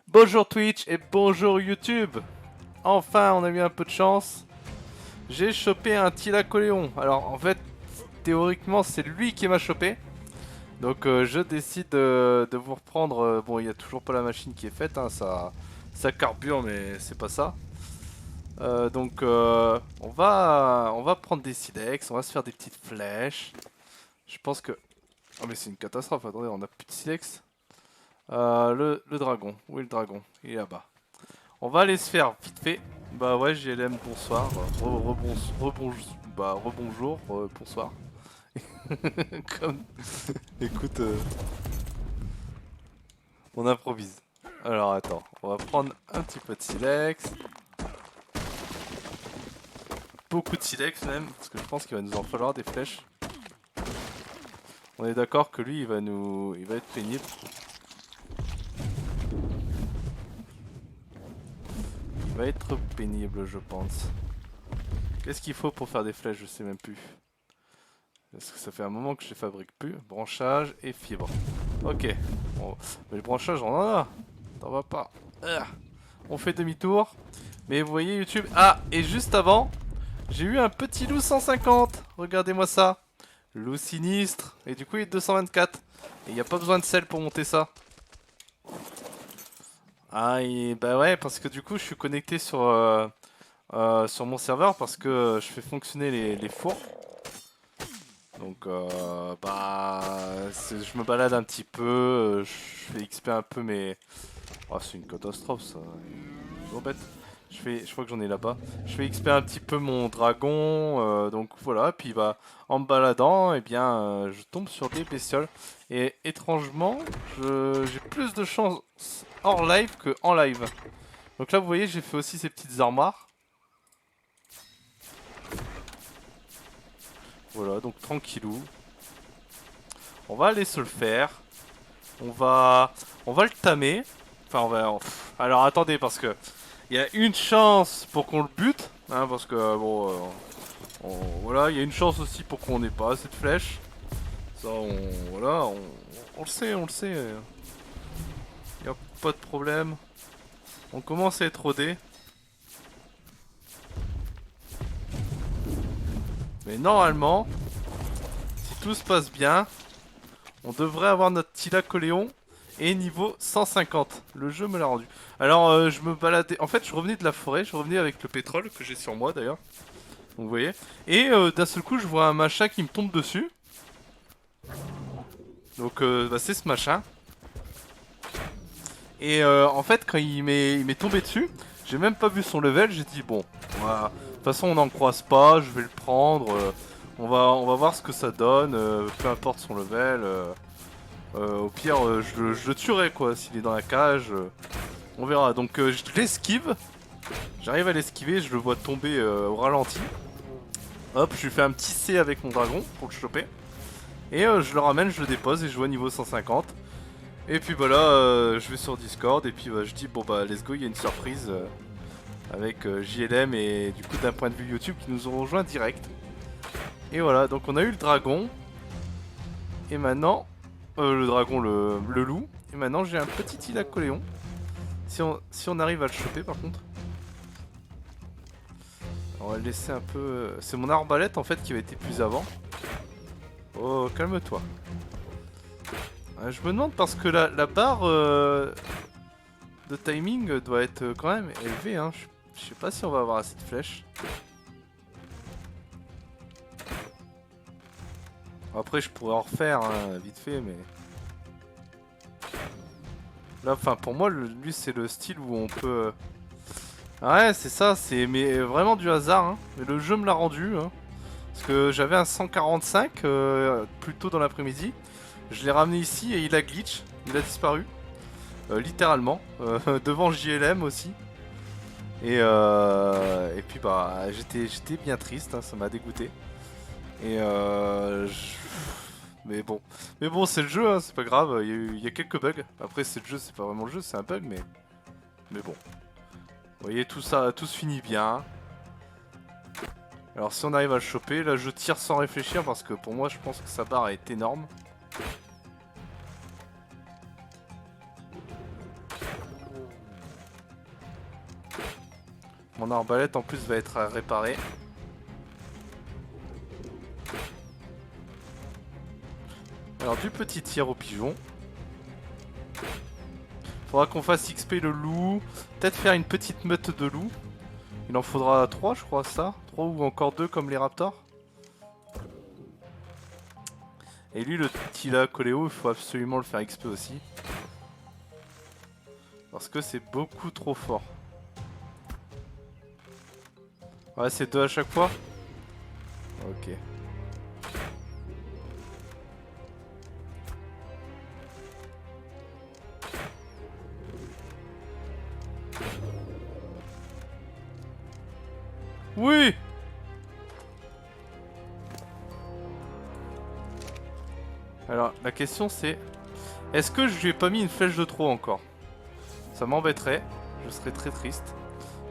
Bonjour Twitch et bonjour YouTube. Enfin, on a eu un peu de chance. J'ai chopé un Thylacoléon. Alors, en fait, théoriquement, c'est lui qui m'a chopé. Donc, je décide de vous reprendre. Bon, il n'y a toujours pas la machine qui est faite. Hein, ça carbure, mais c'est pas ça. On va prendre des silex. On va se faire des petites flèches. Je pense que... Oh, mais c'est une catastrophe. Attendez, on a plus de silex. Le dragon. Où est le dragon? Il est là-bas. On va aller se faire vite fait. Bah ouais, JLM, bonsoir. Rebonjour, bonsoir. Comme... Écoute, on improvise. Alors attends, on va prendre un petit peu de silex. Beaucoup de silex même, parce que je pense qu'il va nous en falloir des flèches. On est d'accord que lui, il va être pénible. Il va être pénible, je pense. Qu'est-ce qu'il faut pour faire des flèches? Je sais même plus. Parce que ça fait un moment que je les fabrique plus. Branchage et fibre. Ok. Bon, mais le branchage, on en a. T'en vas pas. On fait demi-tour. Mais vous voyez YouTube. Ah, et juste avant, j'ai eu un petit loup 150. Regardez-moi ça. Loup sinistre. Et du coup, il est 224. Et il n'y a pas besoin de sel pour monter ça. Ah, et bah ouais, parce que du coup, je suis connecté sur mon serveur parce que je fais fonctionner les fours. Donc je me balade un petit peu, je fais XP un peu mais... Oh, c'est une catastrophe ça, trop bête. Je crois que j'en ai là-bas. Je fais XP un petit peu mon dragon, donc voilà, puis bah, en me baladant, eh bien, je tombe sur des bestioles. Et étrangement, j'ai plus de chance hors live que en live. Donc là, vous voyez, j'ai fait aussi ces petites armoires. Voilà, donc tranquillou. On va aller se le faire. On va le tamer. Enfin, alors attendez, parce que il y a une chance pour qu'on le bute, hein, parce que bon, voilà, il y a une chance aussi pour qu'on n'ait pas assez de flèches. Ça, voilà, on le sait, on le sait. Il y a pas de problème. On commence à être rodé. Mais normalement, si tout se passe bien, on devrait avoir notre Thylacoléon et niveau 150. Le jeu me l'a rendu. Alors je me baladais. En fait, je revenais de la forêt, je revenais avec le pétrole que j'ai sur moi d'ailleurs. Donc vous voyez. Et d'un seul coup, je vois un machin qui me tombe dessus. Donc bah, c'est ce machin. Et en fait, quand il m'est tombé dessus, j'ai même pas vu son level. J'ai dit bon, voilà. De toute façon, on n'en croise pas. Je vais le prendre. On va voir ce que ça donne. Peu importe son level. Au pire, je le tuerai quoi s'il est dans la cage. On verra. Donc je l'esquive. J'arrive à l'esquiver. Je le vois tomber au ralenti. Hop, je lui fais un petit C avec mon dragon pour le choper. Et je le ramène, je le dépose et je joue à niveau 150. Et puis bah là, je vais sur Discord et puis bah, je dis bon bah let's go, il y a une surprise avec JLM et du coup d'un point de vue YouTube qui nous ont rejoint direct. Et voilà, donc on a eu le dragon. Et maintenant, le dragon, le loup. Et maintenant j'ai un petit Thylacoléon. Si on arrive à le choper par contre. On va le laisser un peu... C'est mon arbalète en fait qui va être plus avant. Oh, calme-toi. Je me demande parce que la barre de timing doit être quand même élevée. Hein. Je sais pas si on va avoir assez de flèches. Après, je pourrais en refaire hein, vite fait, mais... Là, enfin, pour moi, lui, c'est le style où on peut... Ah ouais, c'est ça, c'est mais vraiment du hasard. Hein. Mais le jeu me l'a rendu. Hein. Parce que j'avais un 145 plus tôt dans l'après-midi. Je l'ai ramené ici et il a glitch. Il a disparu. Littéralement. Devant JLM aussi. Et puis bah j'étais bien triste, hein, ça m'a dégoûté. Et mais bon c'est le jeu, hein, c'est pas grave. Il y a quelques bugs. Après c'est le jeu, c'est pas vraiment le jeu, c'est un bug, mais bon. Vous voyez tout ça, tout se finit bien. Alors si on arrive à le choper, là je tire sans réfléchir parce que pour moi je pense que sa barre est énorme. Mon arbalète en plus va être à réparer. Alors du petit tir au pigeon. Faudra qu'on fasse XP le loup. Peut-être faire une petite meute de loups. Il en faudra 3 je crois ça. 3 ou encore 2 comme les raptors. Et lui le petit là Coléo, il faut absolument le faire XP aussi. Parce que c'est beaucoup trop fort. Ouais c'est 2 à chaque fois. Ok. Oui. Alors la question c'est... Est-ce que je lui ai pas mis une flèche de trop encore? Ça m'embêterait. Je serais très triste.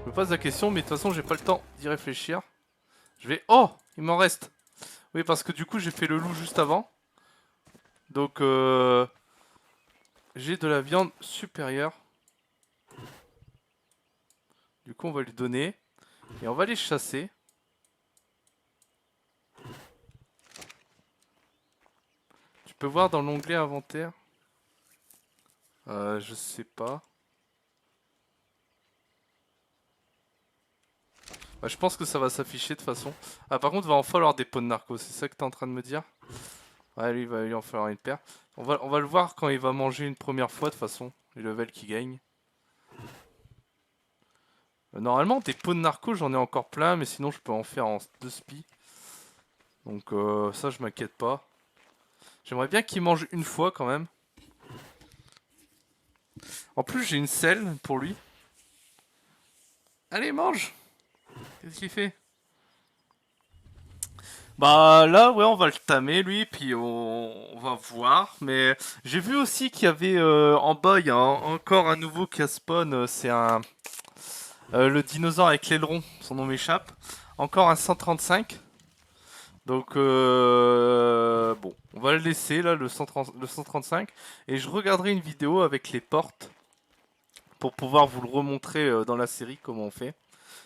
Je me pose la question mais de toute façon j'ai pas le temps d'y réfléchir. Je vais... Oh, il m'en reste. Oui, parce que du coup, j'ai fait le loup juste avant. Donc, j'ai de la viande supérieure. Du coup, on va lui donner. Et on va les chasser. Tu peux voir dans l'onglet inventaire. Je sais pas. Bah, je pense que ça va s'afficher de toute façon. Ah, par contre, il va en falloir des pots de narcos. C'est ça que t'es en train de me dire? Ouais, lui, il va lui en falloir une paire. On va le voir quand il va manger une première fois de toute façon. Les levels qui gagne. Normalement, des pots de narcos, j'en ai encore plein. Mais sinon, je peux en faire en 2 spies. Donc, ça, je m'inquiète pas. J'aimerais bien qu'il mange une fois quand même. En plus, j'ai une selle pour lui. Allez, mange! Qu'est-ce qu'il fait? Bah là, ouais, on va le tamer lui, puis on va voir. Mais j'ai vu aussi qu'il y avait en bas, il y a encore un nouveau qui a spawn. C'est un le dinosaure avec l'aileron. Son nom m'échappe. Encore un 135. Donc bon, on va le laisser là, le 135. Et je regarderai une vidéo avec les portes pour pouvoir vous le remontrer dans la série comment on fait.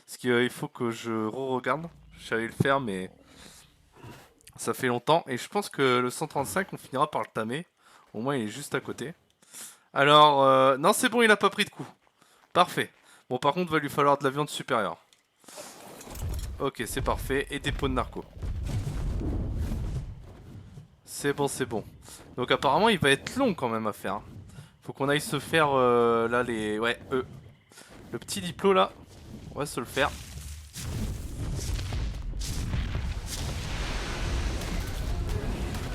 Parce qu'il faut que je re-regarde. Je savais le faire, mais ça fait longtemps. Et je pense que le 135, on finira par le tamer. Au moins, il est juste à côté. Alors, non, c'est bon, il a pas pris de coup. Parfait. Bon, par contre, va lui falloir de la viande supérieure. Ok, c'est parfait. Et des pots de narco. C'est bon, c'est bon. Donc, apparemment, il va être long quand même à faire. Faut qu'on aille se faire, là, les... Ouais, le petit diplo, là. On va se le faire.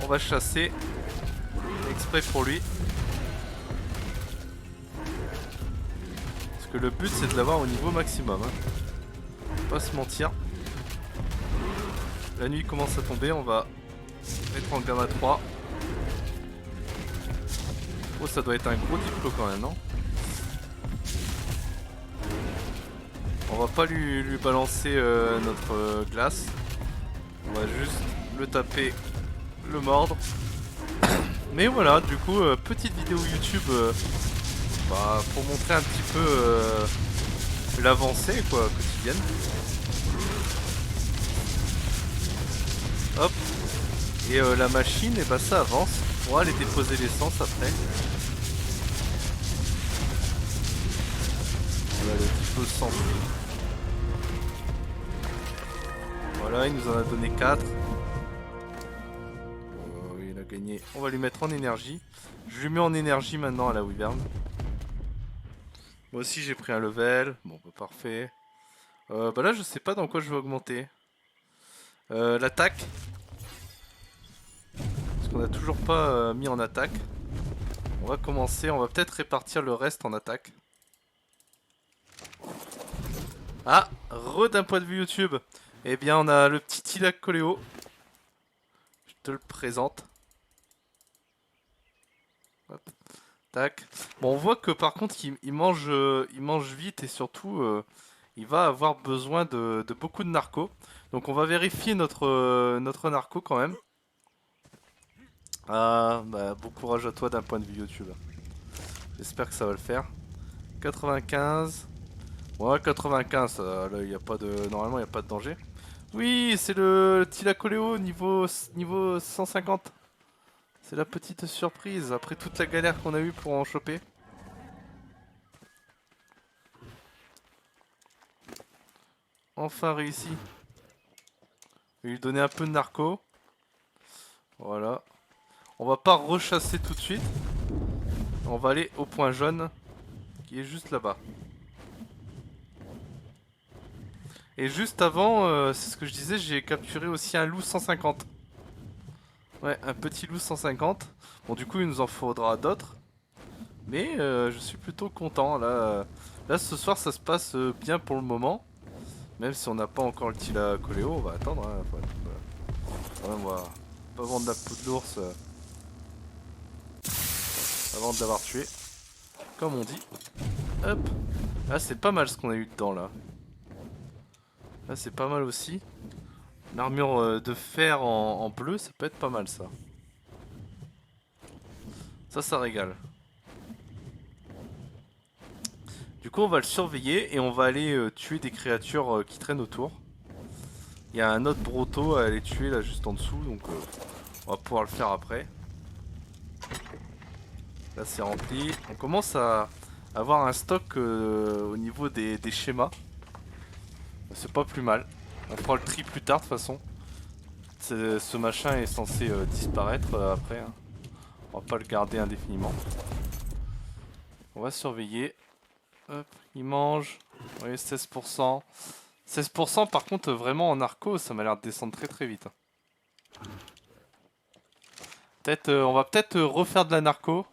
On va chasser. Exprès pour lui. Parce que le but, c'est de l'avoir au niveau maximum. Hein. Faut pas se mentir. La nuit commence à tomber, on va mettre en gamma 3. Oh, ça doit être un gros diplo quand même, non? On va pas lui balancer notre glace. On va juste le taper, le mordre. Mais voilà, du coup, petite vidéo YouTube bah, pour montrer un petit peu l'avancée quoi, quotidienne. Hop. Et la machine, et bah ça avance. On pourra aller déposer l'essence après. Voilà, le diplo s'enfuit. Voilà, il nous en a donné 4. Il a gagné. On va lui mettre en énergie. Je lui mets en énergie maintenant à la Wyvern. Moi aussi j'ai pris un level. Bon bah parfait. Bah là je sais pas dans quoi je vais augmenter. L'attaque. Parce qu'on a toujours pas mis en attaque. On va commencer. On va peut-être répartir le reste en attaque. Ah, d'un point de vue YouTube. Eh bien on a le petit Tilak Coléo. Je te le présente. Hop. Tac. Bon, on voit que par contre il mange vite et surtout il va avoir besoin de beaucoup de narcos. Donc on va vérifier notre narco quand même. Ah, bah bon courage à toi d'un point de vue YouTube. J'espère que ça va le faire. 95. Ouais, 95, là, y a pas de... Normalement, il n'y a pas de danger. Oui, c'est le Thylacoleo niveau 150. C'est la petite surprise, après toute la galère qu'on a eue pour en choper. Enfin réussi. Je vais lui donner un peu de narco. Voilà. On va pas rechasser tout de suite. On va aller au point jaune, qui est juste là-bas. Et juste avant, c'est ce que je disais, j'ai capturé aussi un loup 150. Ouais, un petit loup 150. Bon, du coup, il nous en faudra d'autres. Mais je suis plutôt content. Là, ce soir, ça se passe bien pour le moment. Même si on n'a pas encore le Thylacoleo, on va attendre. Hein, on va pas vendre la peau de l'ours avant de l'avoir tué. Comme on dit. Hop. Là, c'est pas mal ce qu'on a eu dedans, là. Là, c'est pas mal aussi. L'armure de fer en bleu, ça peut être pas mal, ça. Ça régale. Du coup, on va le surveiller et on va aller tuer des créatures qui traînent autour. Il y a un autre broto à aller tuer là juste en dessous, donc on va pouvoir le faire après. Là, c'est rempli. On commence à avoir un stock au niveau des schémas. C'est pas plus mal. On fera le tri plus tard de toute façon. Ce machin est censé disparaître après. Hein. On va pas le garder indéfiniment. On va surveiller. Hop, il mange. Oui, 16%. 16% par contre, vraiment en narco, ça m'a l'air de descendre très très vite. Peut-être, on va peut-être refaire de la narco,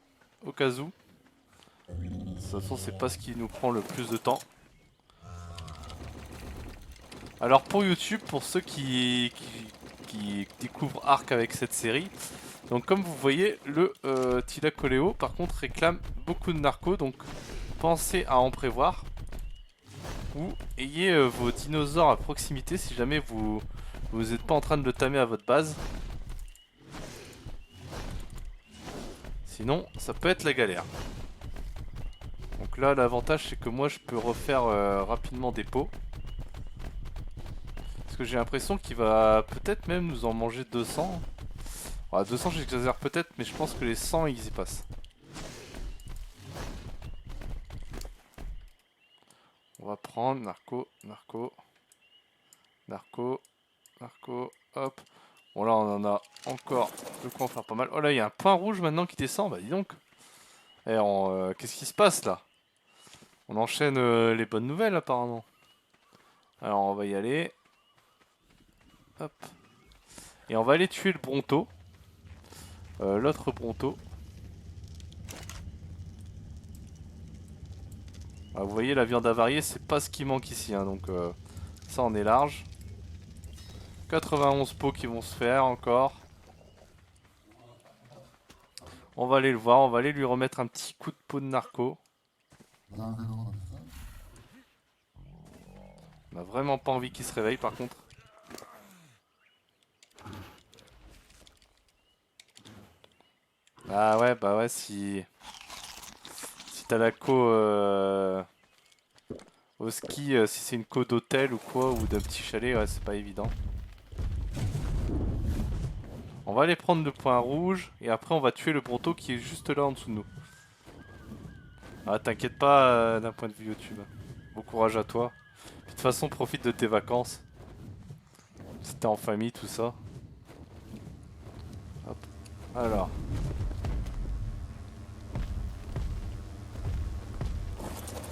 au cas où. De toute façon, c'est pas ce qui nous prend le plus de temps. Alors pour YouTube, pour ceux qui découvrent Ark avec cette série, donc comme vous voyez, le Thylacoleo par contre réclame beaucoup de narco, donc pensez à en prévoir. Ou ayez vos dinosaures à proximité si jamais vous n'êtes pas en train de le tamer à votre base. Sinon, ça peut être la galère. Donc là, l'avantage c'est que moi je peux refaire rapidement des pots. Parce que j'ai l'impression qu'il va peut-être même nous en manger 200. Ah, 200 j'exagère peut-être, mais je pense que les 100 ils y passent. On va prendre narco, narco, narco, narco, hop. Bon là on en a encore de quoi en faire pas mal. Oh là il y a un point rouge maintenant qui descend, bah dis donc. Et qu'est-ce qui se passe là? On enchaîne les bonnes nouvelles apparemment. Alors on va y aller. Hop. Et on va aller tuer le Bronto. L'autre Bronto. Ah, vous voyez la viande avariée c'est pas ce qui manque ici hein, donc ça on est large. 91 pots qui vont se faire encore. On va aller le voir, on va aller lui remettre un petit coup de pot de narco. On a vraiment pas envie qu'il se réveille par contre. Ah ouais bah ouais si t'as la co au ski, si c'est une co d'hôtel ou quoi ou d'un petit chalet, ouais c'est pas évident. On va aller prendre le point rouge et après on va tuer le Bronto qui est juste là en dessous de nous. Ah t'inquiète pas d'un point de vue YouTube. Bon courage à toi. Puis, de toute façon profite de tes vacances. Si t'es en famille tout ça. Hop. Alors.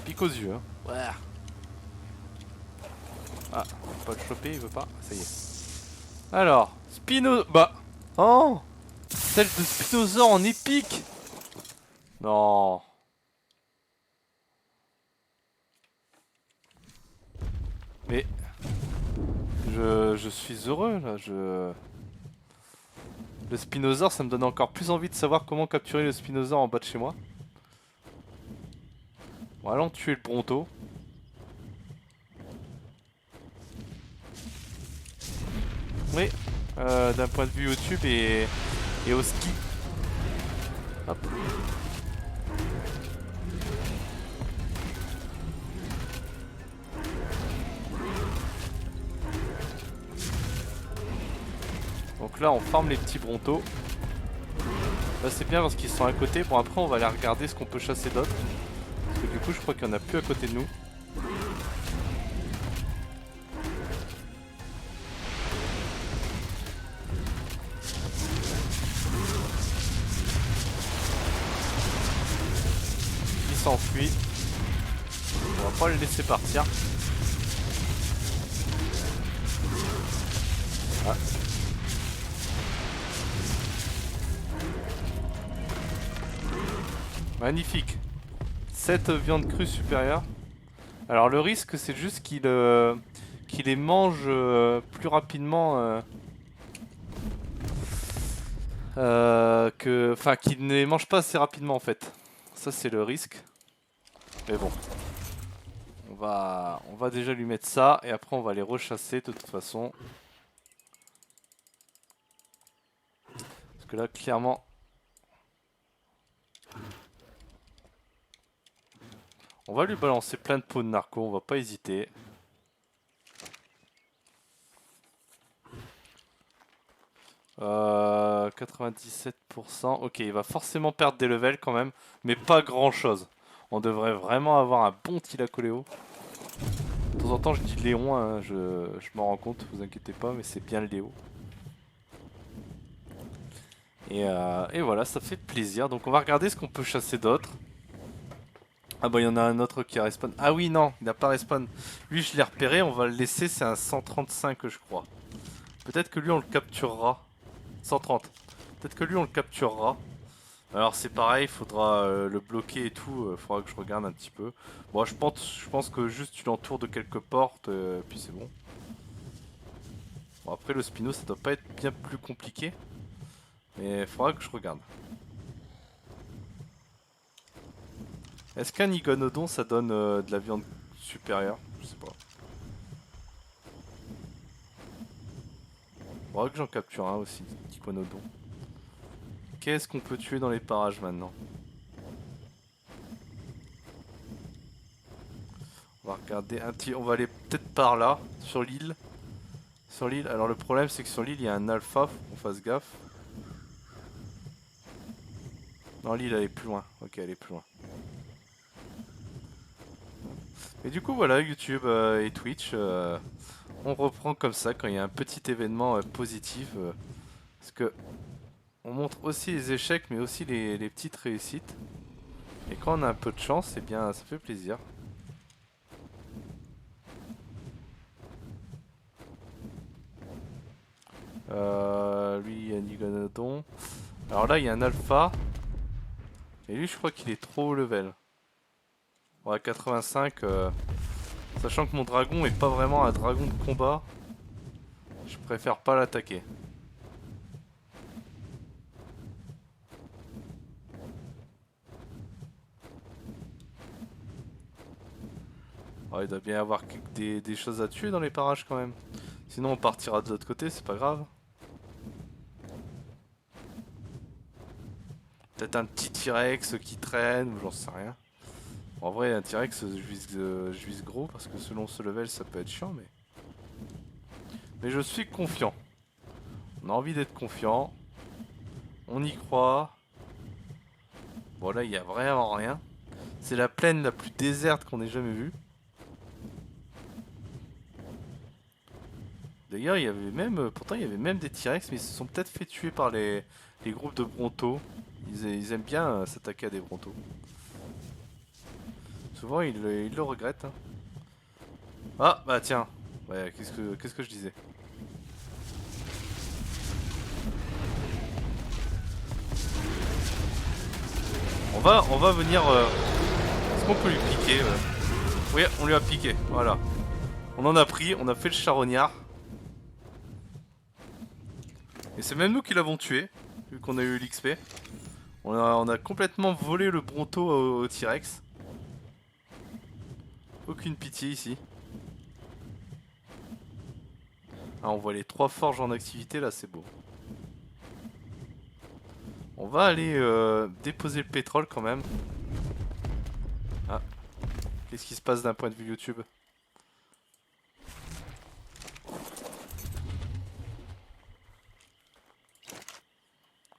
Pique aux yeux hein. Ouais. Ah, on peut pas le choper, il veut pas. Ça y est. Alors, Bah. Oh, celle de Spinosaur en épique. Non. Mais je suis heureux là. Le Spinosaur, ça me donne encore plus envie de savoir comment capturer le Spinosaur en bas de chez moi. Bon, allons tuer le Bronto. Oui, d'un point de vue YouTube et au ski. Hop. Donc là on farm les petits brontos. Là c'est bien parce qu'ils sont à côté. Bon après on va aller regarder ce qu'on peut chasser d'autres. Parce que du coup je crois qu'il n'y en a plus à côté de nous. Il s'enfuit. On va pas le laisser partir. Ah. Magnifique. 7 viandes crues supérieures. Alors le risque c'est juste qu'il les mange plus rapidement enfin qu'il ne les mange pas assez rapidement en fait. Ça c'est le risque. Mais bon. On va déjà lui mettre ça et après on va les rechasser de toute façon. Parce que là clairement... On va lui balancer plein de pots de narco, on va pas hésiter. Euh, 97%. Ok, il va forcément perdre des levels quand même, mais pas grand chose. On devrait vraiment avoir un bon Tilacoléo. De temps en temps je dis Léon, hein, je m'en rends compte, vous inquiétez pas, mais c'est bien le Léo. Et voilà, ça fait plaisir. Donc on va regarder ce qu'on peut chasser d'autres. Ah bah il y en a un autre qui respawn. Ah oui non, il n'a pas respawn. Lui je l'ai repéré, on va le laisser, c'est un 135 je crois. Peut-être que lui on le capturera. 130. Peut-être que lui on le capturera. Alors c'est pareil, il faudra le bloquer et tout, il faudra que je regarde un petit peu. Bon je pense que juste tu l'entoures de quelques portes, puis c'est bon. Bon après le Spino ça doit pas être bien plus compliqué. Mais il faudra que je regarde. Est-ce qu'un Iguanodon ça donne de la viande supérieure? Je sais pas. Faudra que j'en capture un aussi, Iguanodon. Qu'est-ce qu'on peut tuer dans les parages maintenant? On va regarder un petit... On va aller peut-être par là, sur l'île. Sur l'île. Alors le problème c'est que sur l'île il y a un alpha, faut qu'on fasse gaffe. Non, l'île elle est plus loin. Ok, elle est plus loin. Et du coup voilà, YouTube et Twitch, on reprend comme ça quand il y a un petit événement positif. Parce que on montre aussi les échecs mais aussi les petites réussites. Et quand on a un peu de chance, eh bien ça fait plaisir. Lui il y a un Iguanodon. Alors là il y a un alpha. Et lui je crois qu'il est trop haut level. Ouais 85. Sachant que mon dragon est pas vraiment un dragon de combat. Je préfère pas l'attaquer. Oh, il doit bien y avoir des choses à tuer dans les parages quand même. Sinon on partira de l'autre côté, c'est pas grave. Peut-être un petit T-Rex qui traîne ou j'en sais rien. En vrai un T-Rex je vise gros parce que selon ce level ça peut être chiant mais je suis confiant. On a envie d'être confiant. On y croit. Bon là il y a vraiment rien. C'est la plaine la plus déserte qu'on ait jamais vue. D'ailleurs, il y avait même, pourtant il y avait même des T-Rex, mais ils se sont peut-être fait tuer par les groupes de Bronto. Ils aiment bien s'attaquer à des Bronto. Souvent, ils le regrettent. Hein. Ah, bah tiens. Ouais, qu'est-ce que je disais? On va venir... Est-ce qu'on peut lui piquer Oui, on lui a piqué, voilà. On en a pris, on a fait le charognard. Et c'est même nous qui l'avons tué, vu qu'on a eu l'XP. On a complètement volé le Bronto au T-Rex. Aucune pitié ici. Ah, on voit les 3 forges en activité, là c'est beau. On va aller déposer le pétrole quand même. Ah, qu'est-ce qui se passe d'un point de vue YouTube?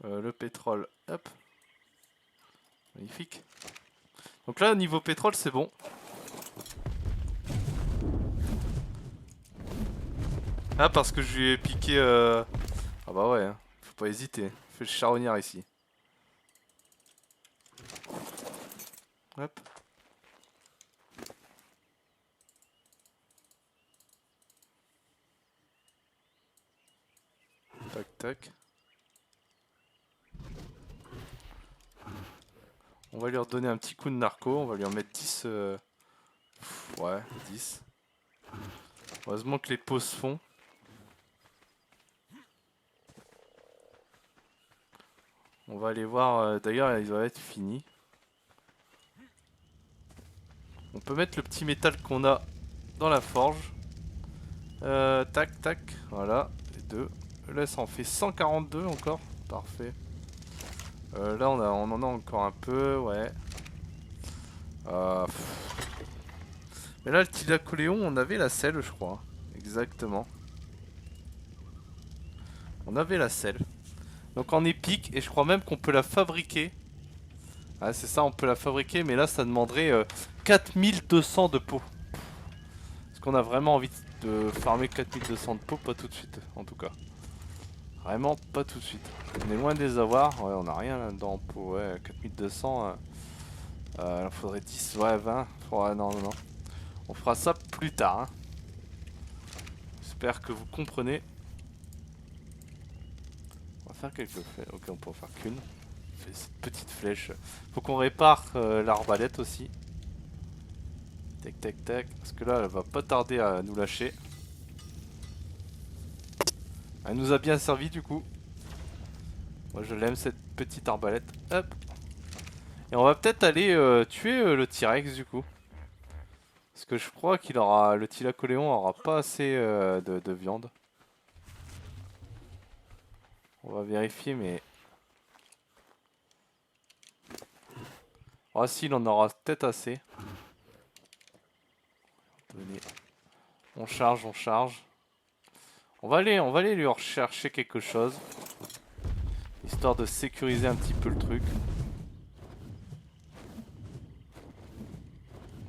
Le pétrole, hop. Magnifique. Donc là, niveau pétrole, c'est bon. Ah, parce que je lui ai piqué... Ah bah ouais, hein. Faut pas hésiter. Fais le charognard ici. Hop. Tac, tac. On va lui redonner un petit coup de narco. On va lui en mettre 10. Ouais, 10. Heureusement que les pots se font. On va aller voir. D'ailleurs, ils doivent être finis. On peut mettre le petit métal qu'on a dans la forge. Tac, tac. Voilà. Les deux. Là, ça en fait 142 encore. Parfait. Là, on en a encore un peu. Ouais. Mais là, le Thylacoléon, on avait la selle, je crois. Exactement. On avait la selle. Donc en épique, et je crois même qu'on peut la fabriquer. Ah, c'est ça, on peut la fabriquer, mais là, ça demanderait 4200 de pots. Est-ce qu'on a vraiment envie de farmer 4200 de pots? Pas tout de suite, en tout cas. Vraiment pas tout de suite. On est loin de les avoir. Ouais, on a rien là-dedans en pot. Ouais, 4200. Il en faudrait 10, ouais, 20. Ouais, non, non, non. On fera ça plus tard. Hein. J'espère que vous comprenez. On va faire quelques flèches. Ok, on peut en faire qu'une. Cette petite flèche. Faut qu'on répare l'arbalète aussi. Tac, tac, tac. Parce que là, elle va pas tarder à nous lâcher. Elle nous a bien servi du coup. Moi, je l'aime cette petite arbalète. Hop. Et on va peut-être aller tuer le T-Rex du coup. Parce que je crois qu'il aura. Le Thylacoléon aura pas assez de viande. On va vérifier, mais. Ah, si, il en aura peut-être assez. Venez. On charge, on charge. On va aller lui rechercher quelque chose. Histoire de sécuriser un petit peu le truc.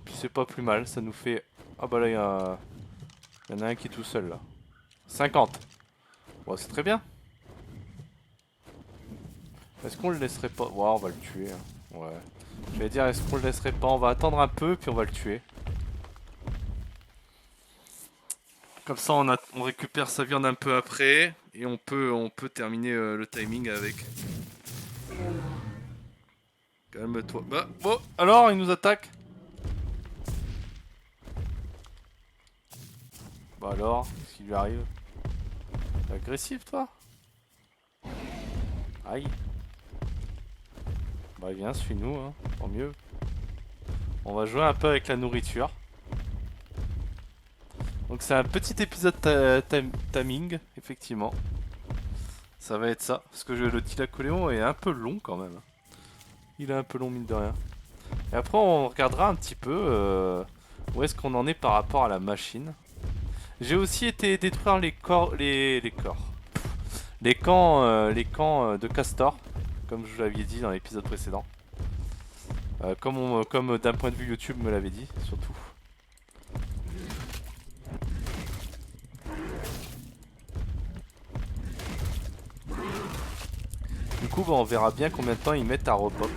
Puis c'est pas plus mal, ça nous fait... Ah bah là, il y en a un qui est tout seul là. 50. Bon, c'est très bien. Est-ce qu'on le laisserait pas... Ouais, on va le tuer. Hein. Ouais. Je vais dire, est-ce qu'on le laisserait pas? On va attendre un peu, puis on va le tuer. Comme ça, on récupère sa viande un peu après. Et on peut terminer le timing avec. Calme-toi. Bah, bon, alors, il nous attaque. Bah alors, qu'est-ce qui lui arrive? T'es agressif, toi? Aïe. Bah viens, suis-nous, hein. Tant mieux. On va jouer un peu avec la nourriture. Donc c'est un petit épisode timing, effectivement. Ça va être ça. Parce que le Thylacoléon est un peu long quand même. Il est un peu long mine de rien. Et après on regardera un petit peu où est-ce qu'on en est par rapport à la machine. J'ai aussi été détruire les camps de Castor, comme je vous l'avais dit dans l'épisode précédent. Comme d'un point de vue YouTube me l'avait dit, surtout. Du coup, bah, on verra bien combien de temps ils mettent à repop.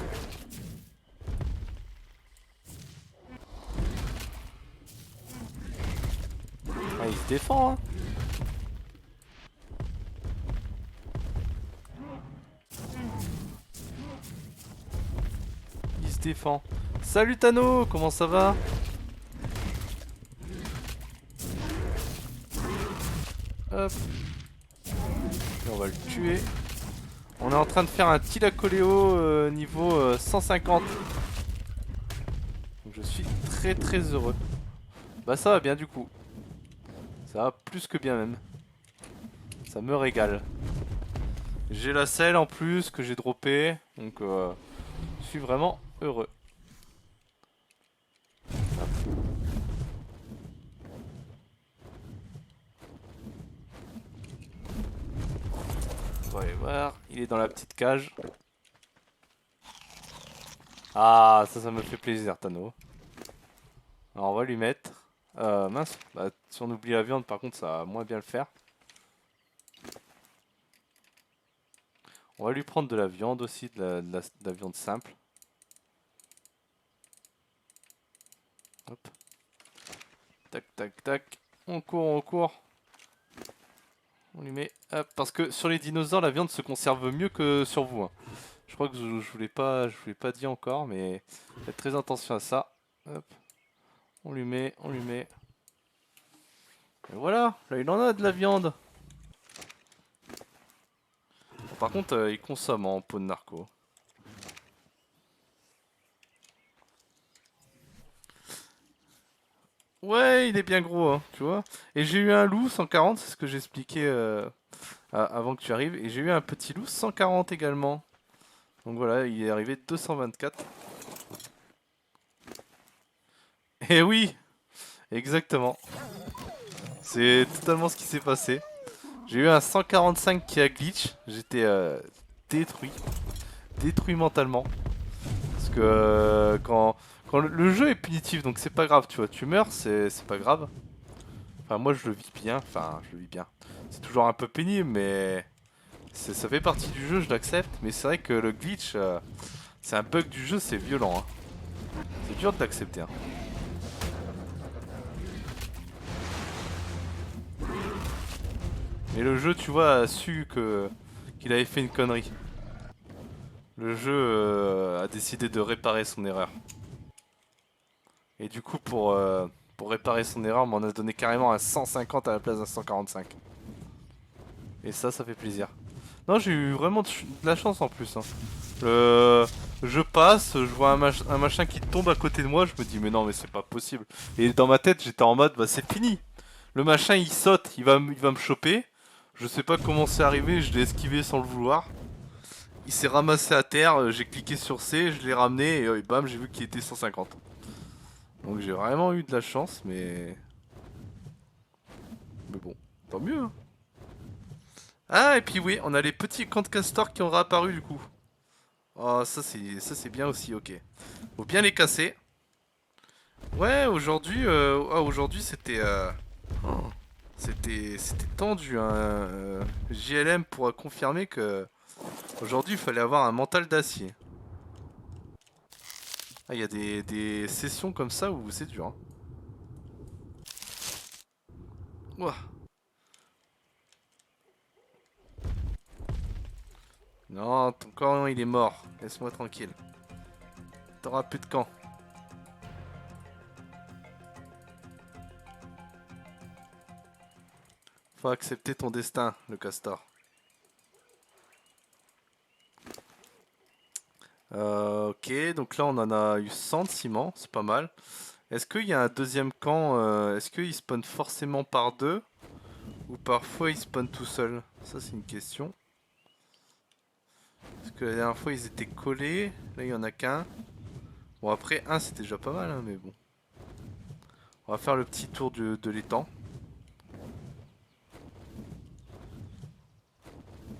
Ah, il se défend, hein. Il se défend. Salut Tano, comment ça va? Hop. Et on va le tuer. On est en train de faire un Thylacoléo niveau 150. Donc je suis très très heureux. Bah ça va bien du coup. Ça va plus que bien même. Ça me régale. J'ai la selle en plus que j'ai droppé. Donc je suis vraiment heureux. Hop. On va aller voir. Il est dans la petite cage. Ah, ça me fait plaisir, Tano. Alors on va lui mettre. Mince, bah, si on oublie la viande, par contre, ça va moins bien le faire. On va lui prendre de la viande aussi, de la viande simple. Hop. Tac, tac, tac. On court, on court. On lui met. Hop, parce que sur les dinosaures, la viande se conserve mieux que sur vous. Hein. Je crois que je vous l'ai pas dit encore, mais faites très attention à ça. Hop. On lui met, on lui met. Et voilà, là il en a de la viande. Par contre, il consomme en peau de narco. Ouais, il est bien gros, hein, tu vois. Et j'ai eu un loup 140, c'est ce que j'expliquais avant que tu arrives. Et j'ai eu un petit loup 140 également. Donc voilà, il est arrivé 224. Et oui, exactement. C'est totalement ce qui s'est passé. J'ai eu un 145 qui a glitch. J'étais détruit. Détruit mentalement. Parce que quand le jeu est punitif, donc c'est pas grave, tu vois. Tu meurs, c'est pas grave. Enfin, moi je le vis bien. Enfin, je le vis bien. C'est toujours un peu pénible, mais ça fait partie du jeu, je l'accepte. Mais c'est vrai que le glitch, c'est un bug du jeu, c'est violent. Hein. C'est dur de l'accepter. Hein. Mais le jeu, tu vois, a su qu'il avait fait une connerie. Le jeu a décidé de réparer son erreur. Et du coup, pour réparer son erreur, on m'en a donné carrément un 150 à la place d'un 145. Et ça fait plaisir. Non, j'ai eu vraiment de la chance en plus. Hein. Je passe, je vois un machin qui tombe à côté de moi, je me dis mais non mais c'est pas possible. Et dans ma tête j'étais en mode bah c'est fini. Le machin il saute, il va me choper. Je sais pas comment c'est arrivé, je l'ai esquivé sans le vouloir. Il s'est ramassé à terre, j'ai cliqué sur C, je l'ai ramené et bam j'ai vu qu'il était 150. Donc j'ai vraiment eu de la chance mais bon, tant mieux. Hein. Ah et puis oui, on a les petits camps de castors qui ont réapparu du coup. Oh ça c'est bien aussi, ok. Faut bien les casser. Ouais, aujourd'hui aujourd'hui c'était tendu hein. JLM pourra confirmer que aujourd'hui il fallait avoir un mental d'acier. Ah, il y a des sessions comme ça où c'est dur. Hein. Ouah. Non, ton camp il est mort. Laisse-moi tranquille. T'auras plus de camp. Faut accepter ton destin, le castor. Ok, donc là on en a eu 100 de ciment, c'est pas mal. Est-ce qu'il y a un deuxième camp est-ce qu'il spawn forcément par deux? Ou parfois il spawn tout seul? Ça c'est une question. Parce que la dernière fois ils étaient collés, là il y en a qu'un. Bon après un c'était déjà pas mal hein, mais bon. On va faire le petit tour de l'étang.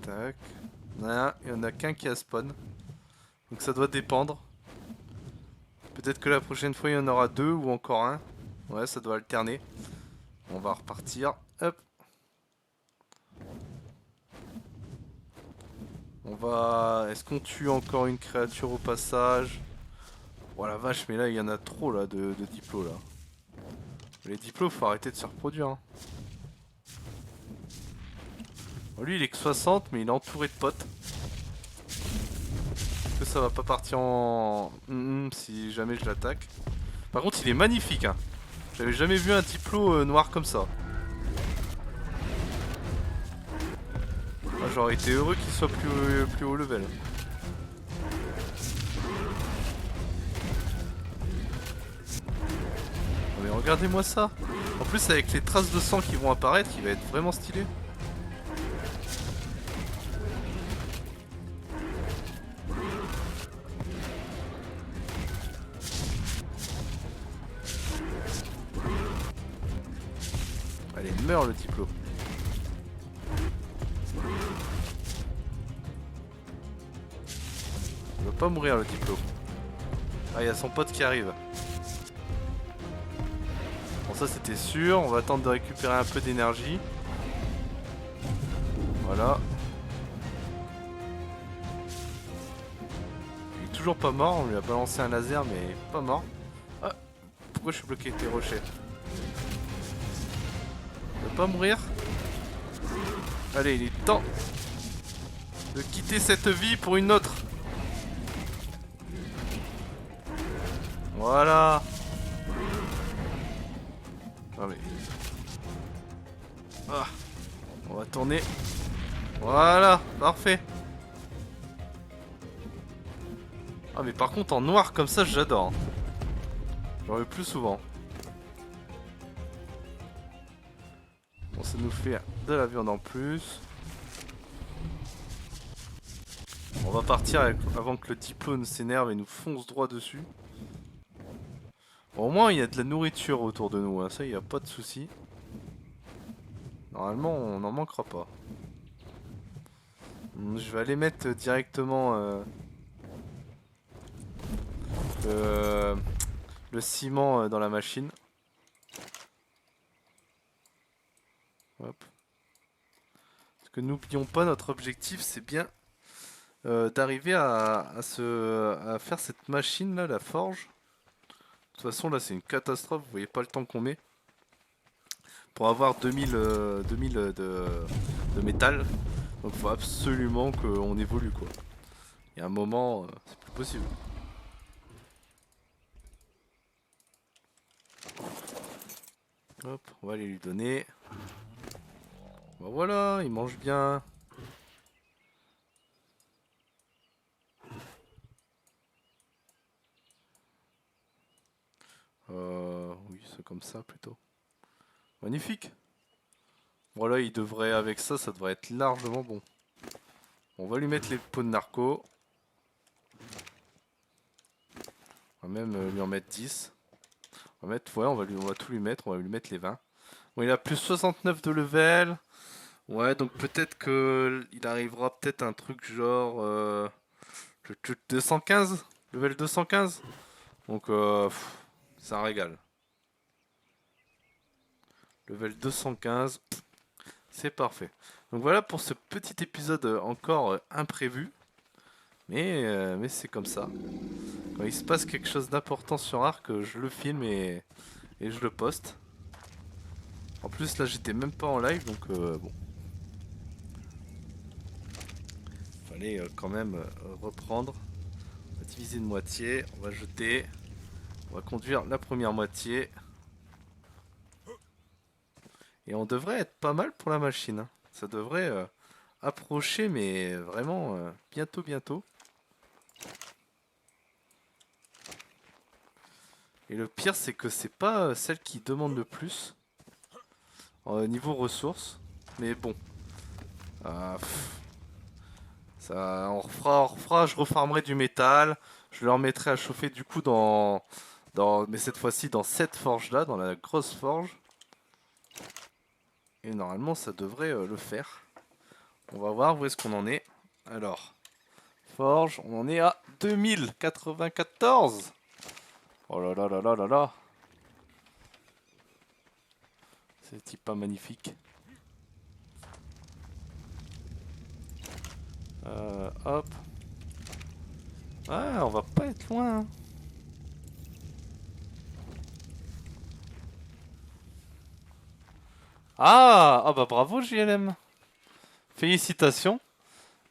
Tac. Il y en a qu'un qui a spawn. Donc ça doit dépendre. Peut-être que la prochaine fois il y en aura deux ou encore un. Ouais, ça doit alterner. On va repartir. Hop. On va... Est-ce qu'on tue encore une créature au passage? Oh la vache, mais là il y en a trop là de diplos là. Les diplos faut arrêter de se reproduire. Hein. Bon, lui il est que 60 mais il est entouré de potes. Est-ce que ça va pas partir en... si jamais je l'attaque. Par contre il est magnifique hein. J'avais jamais vu un diplo noir comme ça. Ah, j'aurais été heureux qu'il soit plus haut level. Oh, mais regardez-moi ça. En plus avec les traces de sang qui vont apparaître, il va être vraiment stylé. Allez, meurs le diplo. pas mourir le diplôme. Ah, il y a son pote qui arrive. Bon, ça c'était sûr. On va attendre de récupérer un peu d'énergie. Voilà. Il est toujours pas mort. On lui a balancé un laser, mais pas mort. Ah, pourquoi je suis bloqué avec les rochers? Il veut pas mourir? Allez, il est temps de quitter cette vie pour une autre. Voilà. Ah mais... Ah. On va tourner. Voilà, parfait. Ah mais par contre en noir comme ça j'adore. J'en veux plus souvent. Bon, ça nous fait de la viande en plus. On va partir avant que le diplôme s'énerve et nous fonce droit dessus. Bon, au moins il y a de la nourriture autour de nous, hein. Ça il n'y a pas de souci. Normalement on n'en manquera pas. Je vais aller mettre directement le ciment dans la machine. Hop. Parce que n'oublions pas, notre objectif c'est bien d'arriver à faire cette machine là, la forge. De toute façon là c'est une catastrophe, vous voyez pas le temps qu'on met. Pour avoir 2000 de métal. Donc faut absolument qu'on évolue quoi. Il y a un moment, c'est plus possible. Hop, on va aller lui donner. Bah voilà, il mange bien. Oui, c'est comme ça plutôt. Magnifique. Voilà, il devrait, avec ça, ça devrait être largement bon. On va lui mettre les pots de narco. On va même lui en mettre 10. On va mettre, ouais, on va tout lui mettre, on va lui mettre les 20. Bon, il a plus 69 de level. Ouais, donc peut-être que il arrivera peut-être un truc genre 215, level 215. Donc ça régale. Level 215, c'est parfait. Donc voilà pour ce petit épisode encore imprévu. Mais c'est comme ça. Quand il se passe quelque chose d'important sur Ark, je le filme et je le poste. En plus là j'étais même pas en live donc bon. Fallait quand même reprendre. On va diviser de moitié, on va jeter. On va conduire la première moitié. Et on devrait être pas mal pour la machine. Ça devrait approcher mais vraiment bientôt bientôt. Et le pire c'est que c'est pas celle qui demande le plus. Niveau ressources. Mais bon. Ça, on refera, je refarmerai du métal. Je le remettrai à chauffer du coup mais cette fois-ci dans cette forge là, dans la grosse forge. Et normalement ça devrait le faire. On va voir où est-ce qu'on en est. Alors, forge, on en est à 2094. Oh là là là là là là. C'est pas magnifique. Hop. Ouais, on va pas être loin. Hein. Ah bah bravo JLM. Félicitations.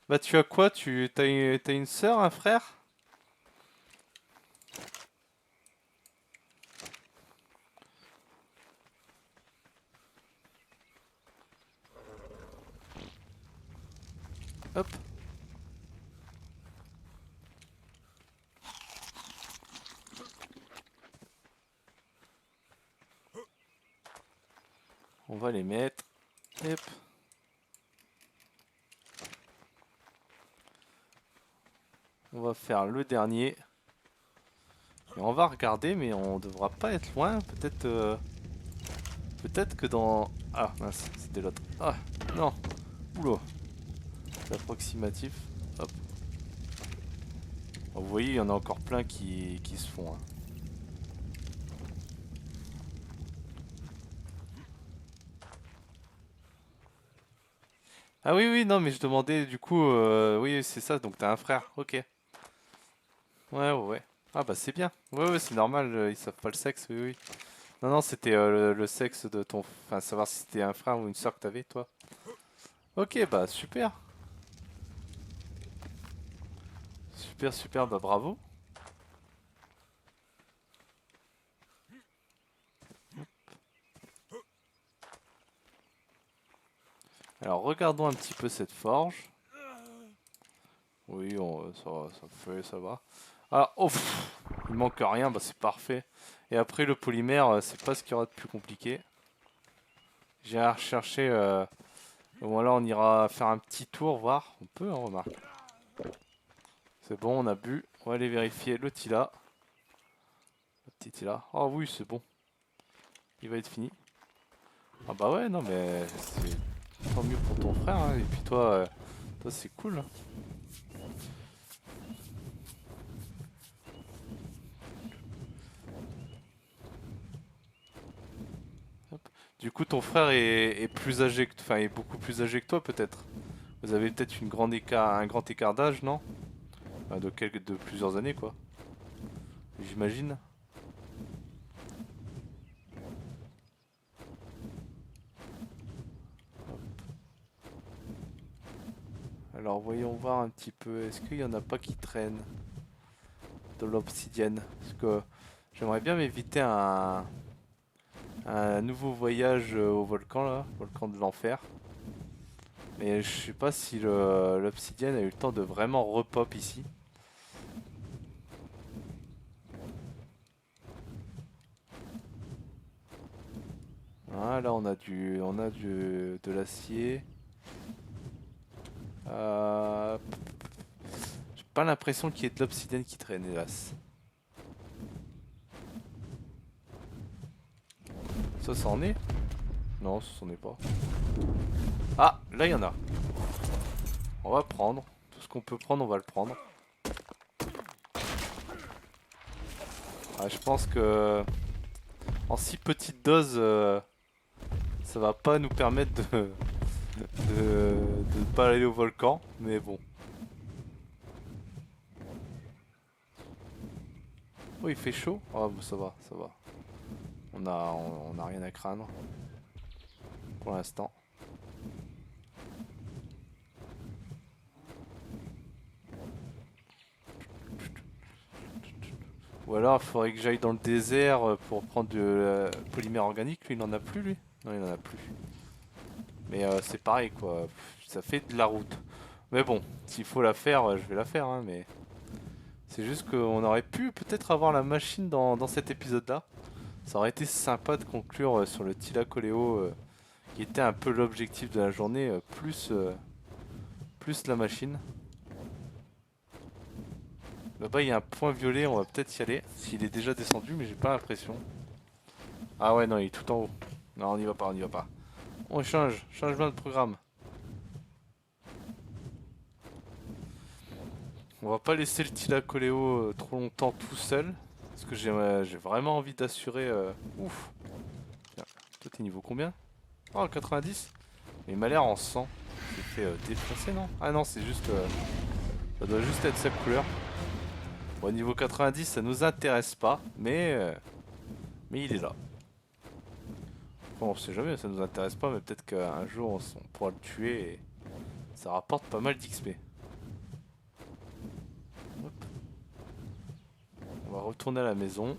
Bah tu as quoi? T'as une sœur, un frère? Hop. On va les mettre. Hop. On va faire le dernier. Et on va regarder, mais on devra pas être loin. Peut-être que dans... Ah mince, c'était l'autre. Ah non. Oula. C'est approximatif. Hop. Vous voyez, il y en a encore plein qui se font. Hein. Ah oui, oui, non, mais je demandais du coup, oui, c'est ça, donc t'as un frère, ok. Ouais, ouais, ouais. Ah bah c'est bien. Ouais, ouais, c'est normal, ils savent pas le sexe, oui, oui. Non, non, c'était le sexe de ton... Enfin, savoir si c'était un frère ou une soeur que t'avais, toi. Ok, bah super. Super, super, bah bravo. Alors, regardons un petit peu cette forge. Oui, ça fait, ça va. Ah, oh, pff, il manque rien, bah c'est parfait. Et après, le polymère, c'est pas ce qu'il y aura de plus compliqué. J'ai à rechercher... Bon, là, on ira faire un petit tour, voir. On peut, hein, remarque. C'est bon, on a bu. On va aller vérifier le Tila. Le petit Tila. Oh oui, c'est bon. Il va être fini. Ah bah ouais, non, mais c'est tant mieux pour ton frère. Hein. Et puis toi, toi c'est cool. Hop. Du coup, ton frère est plus âgé que, enfin, est beaucoup plus âgé que toi, peut-être. Vous avez peut-être un grand écart d'âge, non? Enfin, de plusieurs années, quoi. J'imagine. Alors, voyons voir un petit peu. Est-ce qu'il y en a pas qui traînent de l'obsidienne? Parce que j'aimerais bien m'éviter un nouveau voyage au volcan, là, volcan de l'enfer. Mais je sais pas si l'obsidienne a eu le temps de vraiment repop ici. Ah, là de l'acier. Euh, J'ai pas l'impression qu'il y ait de l'obsidienne qui traîne, hélas. Ça, c'en est? Non, ça c'en est pas. Ah, là, il y en a. On va prendre. Tout ce qu'on peut prendre, on va le prendre. Ah, je pense que en si petite dose, ça va pas nous permettre de pas aller au volcan. Mais bon. Oh, il fait chaud? Ah, bon, ça va, ça va. On a rien à craindre pour l'instant. Ou alors, il faudrait que j'aille dans le désert pour prendre du polymère organique. Lui, il en a plus, lui? Non, il en a plus. Mais c'est pareil, quoi. Ça fait de la route. Mais bon, s'il faut la faire, je vais la faire, hein, mais... C'est juste qu'on aurait pu peut-être avoir la machine dans cet épisode-là. Ça aurait été sympa de conclure sur le Tila Coléo, qui était un peu l'objectif de la journée, plus la machine. Là-bas, il y a un point violet, on va peut-être y aller. S'il est déjà descendu, mais j'ai pas l'impression. Ah ouais, non, il est tout en haut. Non, on n'y va pas, on n'y va pas. On change, changement de programme. On va pas laisser le Tila Coléo trop longtemps tout seul. Parce que j'ai vraiment envie d'assurer... Ouf. Tiens, toi t'es niveau combien? Oh, 90. Mais il m'a l'air en sang. Il s'est fait défoncer, non? Ah non, c'est juste... ça doit juste être sa couleur. Bon, niveau 90, ça nous intéresse pas. Mais il est là. Bon, on sait jamais, ça nous intéresse pas. Mais peut-être qu'un jour, on pourra le tuer et ça rapporte pas mal d'XP. On va retourner à la maison.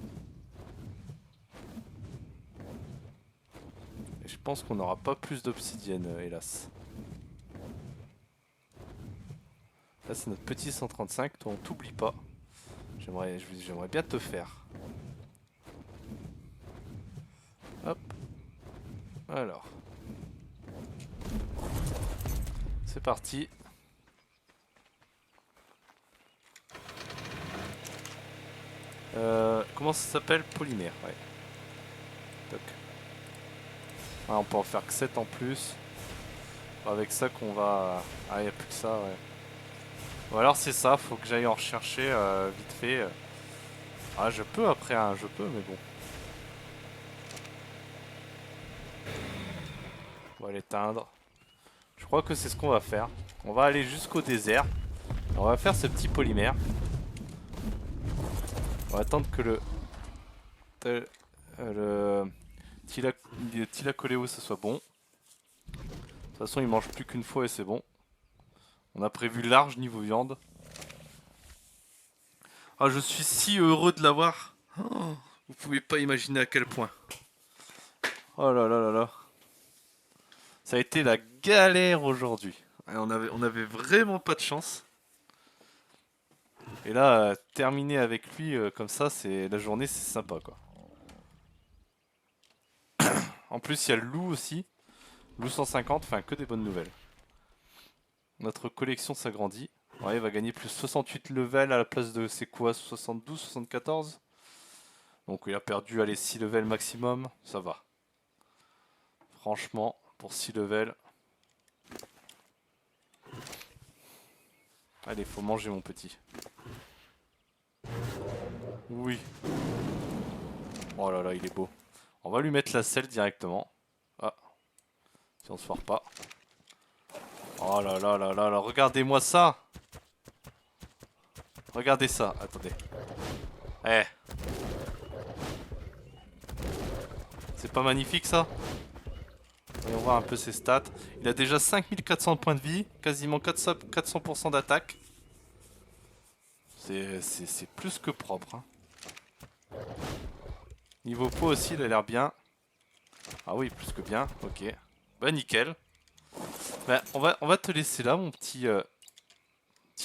Et je pense qu'on n'aura pas plus d'obsidienne, hélas. Là, c'est notre petit 135. Toi, on t'oublie pas. J'aimerais bien te faire. Hop. Alors. C'est parti. Comment ça s'appelle? Polymère, ouais. Toc. Ouais, on peut en faire que 7 en plus. Avec ça qu'on va... Ah, il n'y a plus que ça, ouais. Ou alors c'est ça, faut que j'aille en rechercher vite fait. Ah, je peux après, hein, je peux, mais bon. On va l'éteindre. Je crois que c'est ce qu'on va faire. On va aller jusqu'au désert. On va faire ce petit polymère. On va attendre que le Thylacoleo ça soit bon. De toute façon, il mange plus qu'une fois et c'est bon. On a prévu large niveau viande. Ah, je suis si heureux de l'avoir. Oh, vous pouvez pas imaginer à quel point. Oh là là là là. Ça a été la galère aujourd'hui. On avait vraiment pas de chance. Et là, terminer avec lui comme ça, c'est la journée, c'est sympa quoi. En plus, il y a le loup aussi. Loup 150, enfin que des bonnes nouvelles. Notre collection s'agrandit. Ouais, il va gagner plus 68 levels à la place de c'est quoi 72, 74. Donc il a perdu allez 6 levels maximum, ça va. Franchement, pour 6 levels. Allez, faut manger mon petit. Oui. Oh là là, il est beau. On va lui mettre la selle directement. Ah, si on se foire pas. Oh là là là là là, regardez-moi ça. Regardez ça, attendez. Eh. C'est pas magnifique ça? Voyons voir un peu ses stats. Il a déjà 5400 points de vie, quasiment 400% d'attaque. C'est plus que propre. Hein. Niveau peau aussi, il a l'air bien. Ah oui, plus que bien, ok. Bah nickel. Bah, on va te laisser là, mon petit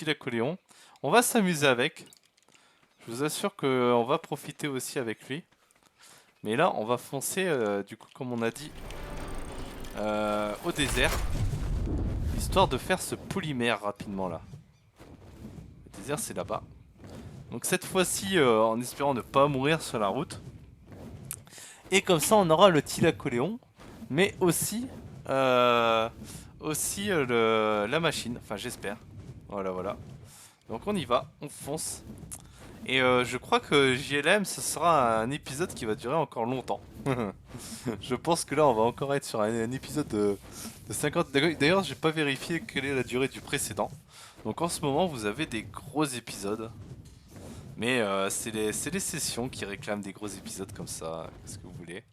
Lacoléon. On va s'amuser avec. Je vous assure qu'on va profiter aussi avec lui. Mais là, on va foncer, du coup, comme on a dit, au désert. Histoire de faire ce polymère rapidement là. Le désert, c'est là-bas. Donc cette fois-ci, en espérant ne pas mourir sur la route. Et comme ça, on aura le Thylacoléon, mais aussi, la machine. Enfin, j'espère. Voilà, voilà. Donc on y va, on fonce. Et je crois que JLM, ce sera un épisode qui va durer encore longtemps. Je pense que là, on va encore être sur un épisode de 50. D'ailleurs, j'ai pas vérifié quelle est la durée du précédent. Donc en ce moment, vous avez des gros épisodes. Mais c'est les sessions qui réclament des gros épisodes comme ça. Qu'est-ce que vous voulez?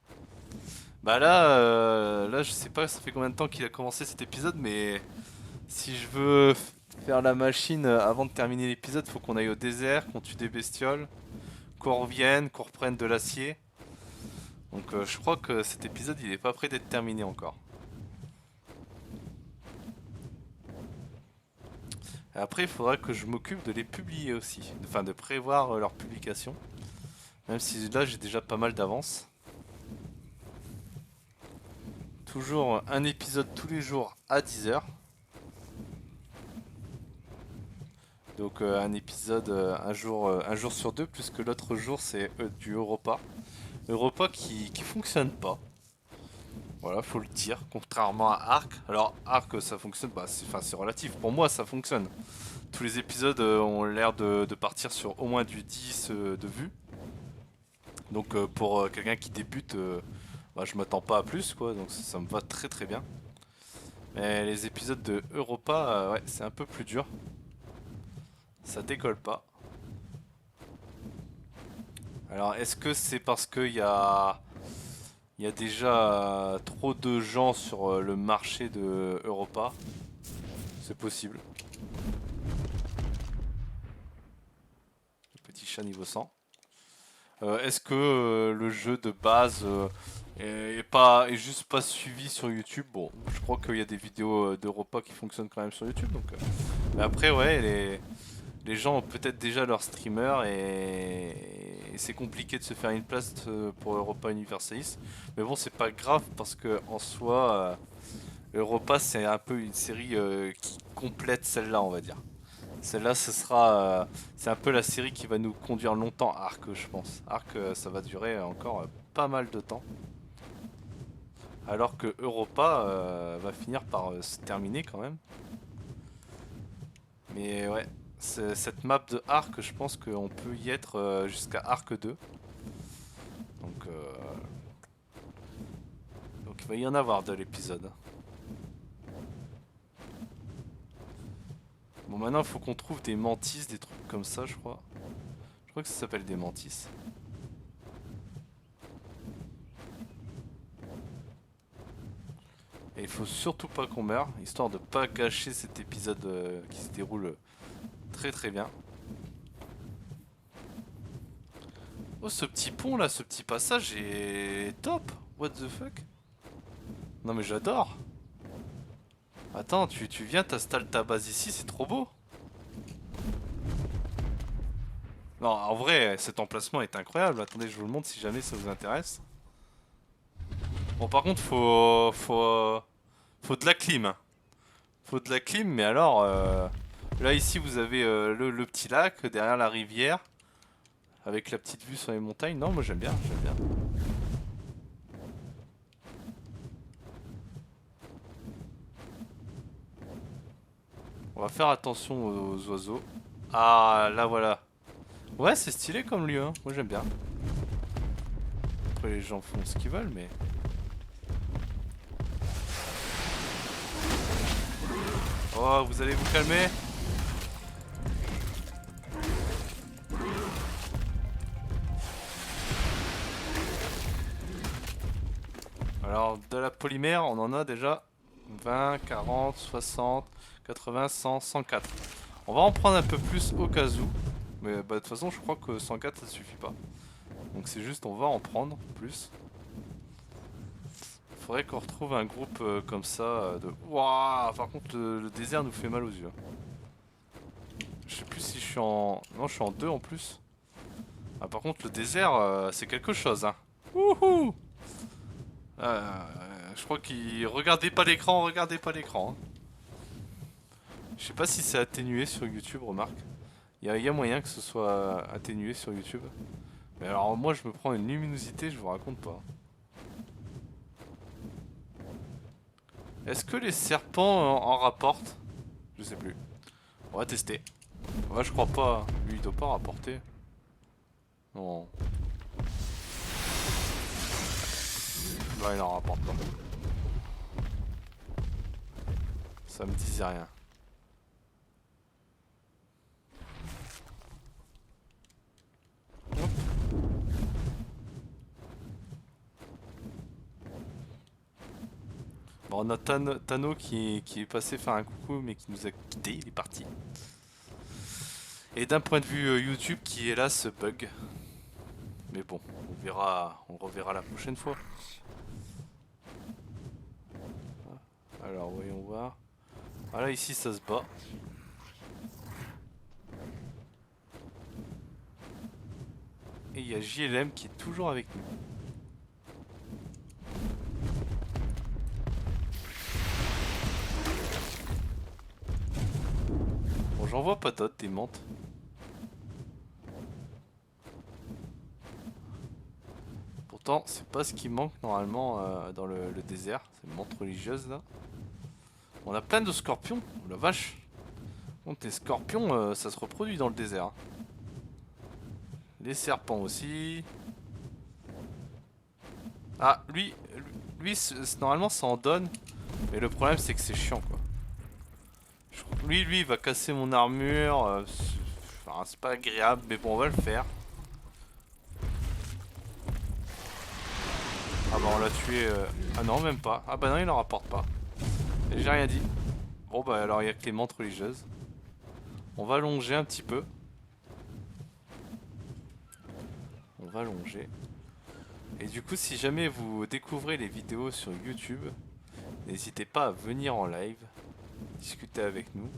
Bah là, là, je sais pas, ça fait combien de temps qu'il a commencé cet épisode, mais si je veux faire la machine avant de terminer l'épisode, faut qu'on aille au désert, qu'on tue des bestioles, qu'on revienne, qu'on reprenne de l'acier. Donc je crois que cet épisode, il est pas prêt d'être terminé encore. Et après, il faudra que je m'occupe de les publier aussi, enfin de prévoir leur publication. Même si là, j'ai déjà pas mal d'avance. Toujours un épisode tous les jours à 10h. Donc un épisode un jour sur deux, puisque l'autre jour c'est du Europa. Europa qui fonctionne pas. Voilà, faut le dire, contrairement à Arc. Alors Arc ça fonctionne, bah, c'est relatif. Pour moi ça fonctionne. Tous les épisodes ont l'air de partir sur au moins du 10 de vues. Donc pour quelqu'un qui débute, bah, je m'attends pas à plus quoi, donc ça me va très très bien. Mais les épisodes de Europa, ouais, c'est un peu plus dur. Ça décolle pas. Alors est-ce que c'est parce il y a déjà trop de gens sur le marché de Europa? C'est possible. Le petit chat niveau 100. Est-ce que le jeu de base est juste pas suivi sur YouTube? Bon, je crois qu'il y a des vidéos d'Europa qui fonctionnent quand même sur YouTube. Donc, mais après, ouais, les gens ont peut-être déjà leur streamer et c'est compliqué de se faire une place pour Europa Universalis. Mais bon, c'est pas grave parce que en soi, Europa c'est un peu une série qui complète celle-là, on va dire. Celle-là, c'est un peu la série qui va nous conduire longtemps à Arc, je pense. Arc, ça va durer encore pas mal de temps. Alors que Europa va finir par se terminer quand même. Mais ouais, Cette map de arc, je pense qu'on peut y être jusqu'à arc 2. Donc, il va y en avoir de l'épisode. Bon, maintenant il faut qu'on trouve des mantis, des trucs comme ça, je crois. Je crois que ça s'appelle des mantis. Et il faut surtout pas qu'on meure, histoire de pas gâcher cet épisode qui se déroule très très bien. Oh, ce petit pont là, ce petit passage est top. What the fuck? Non mais j'adore. Attends, tu viens, t'installes ta base ici, c'est trop beau. Non, en vrai, cet emplacement est incroyable. Attendez, je vous le montre si jamais ça vous intéresse. Bon, par contre, faut de la clim. Faut de la clim, mais alors, là ici vous avez le petit lac derrière la rivière, avec la petite vue sur les montagnes. Non, moi j'aime bien, j'aime bien. On va faire attention aux oiseaux. Ah, là voilà. Ouais, c'est stylé comme lieu, hein. Moi j'aime bien. Après les gens font ce qu'ils veulent, mais... Oh, vous allez vous calmer? Alors, de la polymère, on en a déjà 20, 40, 60, 80, 100, 104. On va en prendre un peu plus au cas où. Mais bah, de toute façon, je crois que 104 ça suffit pas. Donc c'est juste, on va en prendre plus. Faudrait qu'on retrouve un groupe comme ça de... Waouh. Par contre, le désert nous fait mal aux yeux. Je sais plus si je suis en... Non, je suis en 2 en plus. Ah, par contre, le désert, c'est quelque chose, hein. Wouhou. Je crois qu'il... Regardez pas l'écran, regardez pas l'écran. Hein. Je sais pas si c'est atténué sur YouTube, remarque. Il y a moyen que ce soit atténué sur YouTube. Mais alors moi je me prends une luminosité, je vous raconte pas. Est-ce que les serpents en rapportent? Je sais plus. On va tester. Ouais, je crois pas. Lui il doit pas rapporter. Non. Non, il en rapporte pas. Ça me disait rien. Hop. Bon, on a Tano qui est passé faire un coucou mais qui nous a quitté, il est parti. Et d'un point de vue YouTube qui hélas bug. Mais bon, on reverra la prochaine fois. Alors voyons voir. Ah là ici ça se bat. Et il y a JLM qui est toujours avec nous. Bon, j'en vois pas d'autres, des menthes. Pourtant, c'est pas ce qui manque normalement dans le désert. C'est menthe religieuse là. On a plein de scorpions. Oh la vache. Donc les scorpions, ça se reproduit dans le désert. Les serpents aussi. Ah, lui normalement ça en donne. Mais le problème c'est que c'est chiant quoi. Lui, il va casser mon armure. Enfin, c'est pas agréable, mais bon, on va le faire. Ah bah on l'a tué. Ah non, même pas. Ah bah non, il en rapporte pas. J'ai rien dit. Bon bah alors il y a que les menthes religieuses. On va longer un petit peu. On va longer. Et du coup, si jamais vous découvrez les vidéos sur YouTube, n'hésitez pas à venir en live, discuter avec nous.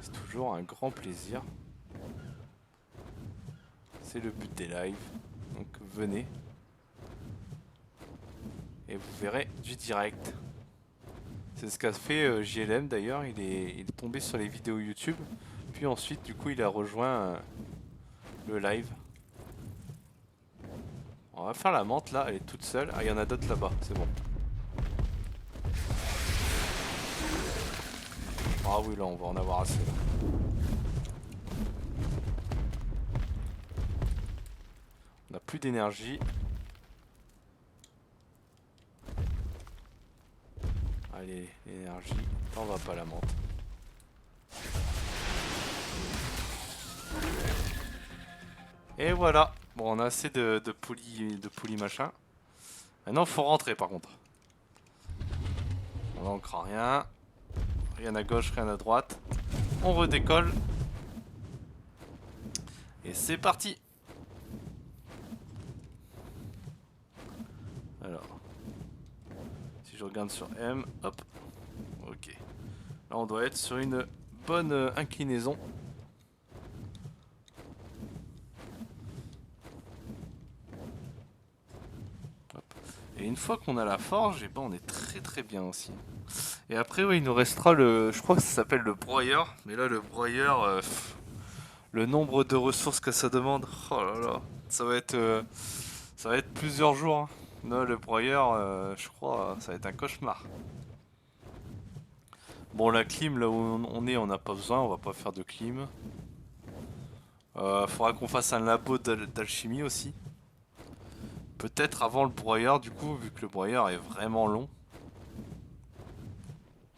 C'est toujours un grand plaisir. C'est le but des lives. Donc venez. Et vous verrez du direct. C'est ce qu'a fait JLM d'ailleurs. Il est tombé sur les vidéos YouTube. Puis ensuite, du coup, il a rejoint le live. On va faire la menthe là. Elle est toute seule. Ah, il y en a d'autres là-bas. C'est bon. Ah oui, là, on va en avoir assez là. plus d'énergie. Allez, l'énergie, on va pas la monter. Et voilà. Bon, on a assez de poulies machin. Maintenant, faut rentrer par contre. On n'ancre rien. Rien à gauche, rien à droite. On redécolle. Et c'est parti. Alors. Si je regarde sur M, hop. Ok. Là, on doit être sur une bonne inclinaison. Hop. Et une fois qu'on a la forge, et ben on est très bien aussi. Et après, oui, il nous restera le. Je crois que ça s'appelle le broyeur. Mais là, le broyeur, le nombre de ressources que ça demande, oh là là, ça va être plusieurs jours, hein. Non, le broyeur, je crois, ça va être un cauchemar. Bon, la clim, là où on est, on n'a pas besoin, on va pas faire de clim. Faudra qu'on fasse un labo d'alchimie aussi. Peut-être avant le broyeur, du coup, vu que le broyeur est vraiment long.